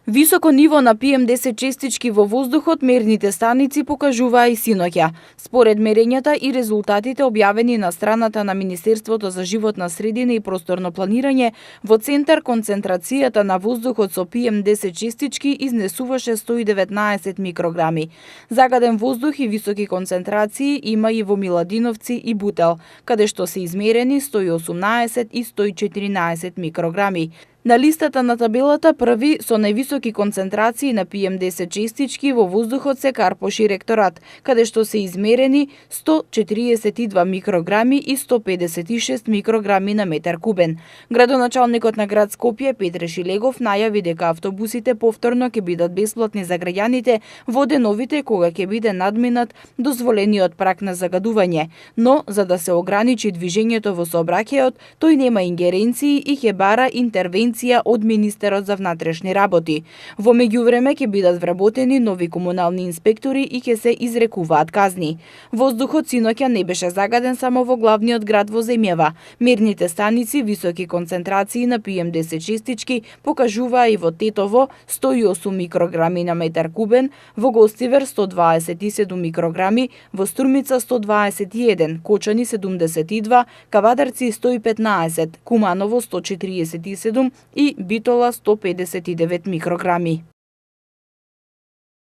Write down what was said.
Високо ниво на PM10 честички во воздухот мерните станици покажуваа и синоќа. Според мерењата и резултатите објавени на страната на Министерството за животна средина и просторно планирање, во центар концентрацијата на воздухот со PM10 честички изнесуваше 119 микрограми. Загаден воздух и високи концентрации има и во Миладиновци и Бутел, каде што се измерени 118 и 114 микрограми. На листата на табелата први со највисоки концентрации на PM10 честички во воздухот се Карпоши ректорат, каде што се измерени 142 микрограми и 156 микрограми на метар кубен. Градоначалникот на град Скопје Петре Шилегов најави дека автобусите повторно ќе бидат бесплатни за граѓаните во деновите кога ќе биде надминат дозволениот праг на загадување, но за да се ограничи движењето во сообраќајот, тој нема ингеренции и ќе бара интервенција од Министерот за внатрешни работи. Во меѓувреме ќе бидат вработени нови комунални инспектори и ќе се изрекуваат казни. Воздухот синоќа не беше загаден само во главниот град во земјава. Мерните станици високи концентрации на PM10 честички покажуваа и во Тетово 108 микрограми на метар кубен, во Гостивер 127 микрограми, во Струмица 121, Кочани 72, Кавадарци 115, Куманово 147 и Битола 159 микрограми.